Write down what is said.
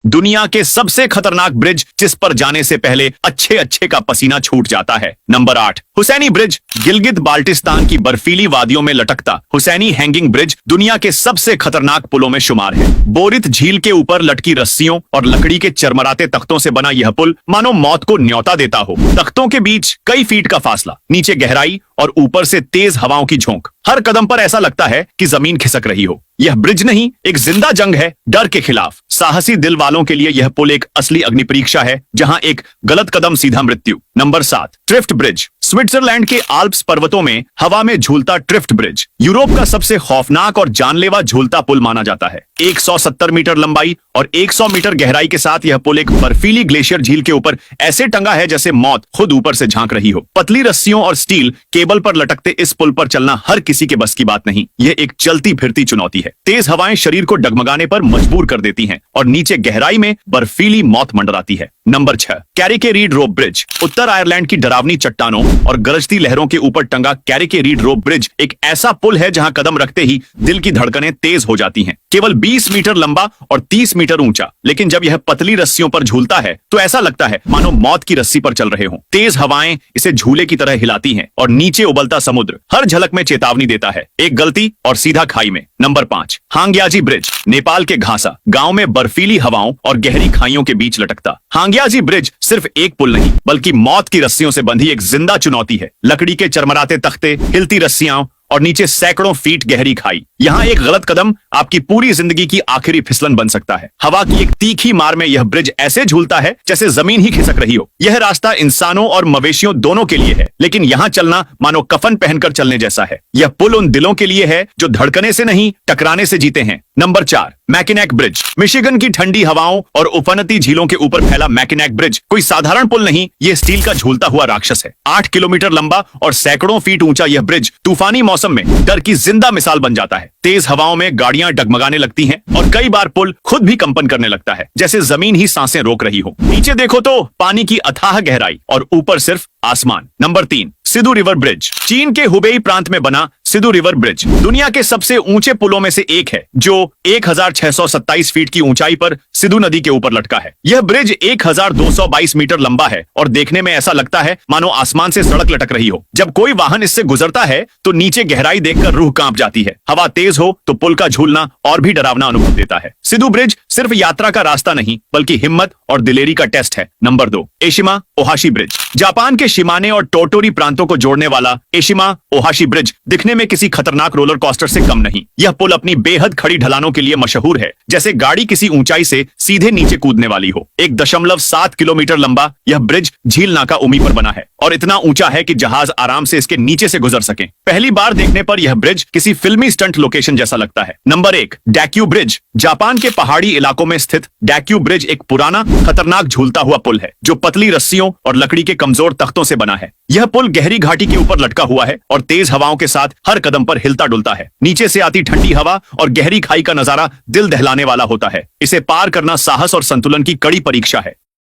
दुनिया के सबसे खतरनाक ब्रिज जिस पर जाने से पहले अच्छे अच्छे का पसीना छूट जाता है। Number 8, Hussaini bridge. गिलगित बाल्टिस्तान की बर्फीली वादियों में लटकता हुसैनी हैंगिंग ब्रिज दुनिया के सबसे खतरनाक पुलों में शुमार है। बोरित झील के ऊपर लटकी रस्सियों और लकड़ी के चरमराते तख्तों से बना यह पुल मानो मौत को न्योता देता हो। तख्तों के बीच कई फीट का फासला, नीचे गहराई और ऊपर से तेज हवाओं की झोंक। हर कदम पर ऐसा लगता है कि जमीन खिसक रही हो। यह ब्रिज नहीं, एक जिंदा जंग है डर के खिलाफ। साहसी दिल वालों के लिए यह पुल एक असली अग्नि परीक्षा है, जहां एक गलत कदम सीधा मृत्यु। Number 7, Trift bridge. स्विट्जरलैंड के आल्प्स पर्वतों में हवा में झूलता ट्रिफ्ट ब्रिज यूरोप का सबसे खौफनाक और जानलेवा झूलता पुल माना जाता है। 170 मीटर लंबाई और 100 मीटर गहराई के साथ यह पुल एक बर्फीली ग्लेशियर झील के ऊपर ऐसे टंगा है जैसे मौत खुद ऊपर से झांक रही हो। पतली रस्सियों और स्टील केबल पर लटकते इस पुल पर चलना हर किसी के बस की बात नहीं। यह एक चलती फिरती चुनौती है। तेज हवाएं शरीर को डगमगाने पर मजबूर कर देती हैं और नीचे गहराई में बर्फीली मौत मंडराती है। नंबर 6, कैरिके रीड रोप ब्रिज। उत्तर आयरलैंड की डरावनी चट्टानों और गरजती लहरों के ऊपर टंगा कैरिके रीड रोप ब्रिज एक ऐसा पुल है जहां कदम रखते ही दिल की धड़कनें तेज हो जाती हैं। केवल 20 मीटर लंबा और 30 मीटर ऊंचा, लेकिन जब यह पतली रस्सियों पर झूलता है तो ऐसा लगता है मानो मौत की रस्सी पर चल रहे हों। तेज हवाएं इसे झूले की तरह हिलाती हैं और नीचे उबलता समुद्र हर झलक में चेतावनी देता है, एक गलती और सीधा खाई में। Number 5, हांग्याजी bridge. नेपाल के घासा गांव में बर्फीली हवाओं और गहरी खाइयों के बीच लटकता हांग्याजी ब्रिज सिर्फ एक पुल नहीं, बल्कि मौत की रस्सियों से बंधी एक जिंदा चुनौती है। लकड़ी के चरमराते तख्ते, हिलती रस्सियां और नीचे सैकड़ों फीट गहरी खाई। यहाँ एक गलत कदम आपकी पूरी जिंदगी की आखिरी फिसलन बन सकता है। हवा की एक तीखी मार में यह ब्रिज ऐसे झूलता है जैसे जमीन ही खिसक रही हो। यह रास्ता इंसानों और मवेशियों दोनों के लिए है, लेकिन यहाँ चलना मानो कफन पहनकर चलने जैसा है। यह पुल उन दिलों के लिए है जो धड़कने से नहीं टकराने से जीते हैं। Number 4, मैकिनेक bridge. मिशिगन की ठंडी हवाओं और उफनती झीलों के ऊपर फैला मैकिनेक ब्रिज कोई साधारण पुल नहीं, यह स्टील का झूलता हुआ राक्षस है। 8 किलोमीटर लंबा और सैकड़ों फीट ऊंचा यह ब्रिज तूफानी मौसम में डर की जिंदा मिसाल बन जाता है। तेज हवाओं में गाड़ियां डगमगाने लगती हैं और कई बार पुल खुद भी कंपन करने लगता है, जैसे जमीन ही सांसें रोक रही हो। नीचे देखो तो पानी की अथाह गहराई और ऊपर सिर्फ आसमान। Number 3, Sidu river bridge. चीन के हुबेई प्रांत में बना सिधु रिवर ब्रिज दुनिया के सबसे ऊंचे पुलों में से एक है, जो 1627 फीट की ऊंचाई पर सिधु नदी के ऊपर लटका है। यह ब्रिज 1222 मीटर लंबा है और देखने में ऐसा लगता है मानो आसमान से सड़क लटक रही हो। जब कोई वाहन इससे गुजरता है तो नीचे गहराई देखकर रूह कांप जाती है। हवा तेज हो तो पुल का झूलना और भी डरावना अनुभव देता है। सिधु ब्रिज सिर्फ यात्रा का रास्ता नहीं, बल्कि हिम्मत और दिलेरी का टेस्ट है। Number 2, Eshima Ohashi bridge. Japan के शिमाने और टोटोरी प्रांतों को जोड़ने वाला एशिमा ओहाशी ब्रिज दिखने में किसी खतरनाक रोलर कोस्टर से कम नहीं। यह पुल अपनी बेहद खड़ी ढलानों के लिए मशहूर है, जैसे गाड़ी किसी ऊंचाई से सीधे नीचे कूदने वाली हो। 1.7 किलोमीटर लंबा यह ब्रिज झील नाका उमी पर बना है और इतना ऊंचा है कि जहाज आराम से इसके नीचे से गुजर सके। पहली बार देखने पर यह ब्रिज किसी फिल्मी स्टंट लोकेशन जैसा लगता है। Number 1, डैक्यू bridge. जापान के पहाड़ी इलाकों में स्थित डैक्यू ब्रिज एक पुराना खतरनाक झूलता हुआ पुल है, जो पतली रस्सियों और लकड़ी के कमजोर तख्तों से बना है। यह पुल गहरी घाटी के ऊपर लटका हुआ है और तेज हवाओं के साथ हर कदम पर हिलता डुलता है। नीचे से आती ठंडी हवा और गहरी खाई का नजारा दिल दहलाने वाला होता है। इसे पार करना साहस और संतुलन की कड़ी परीक्षा है।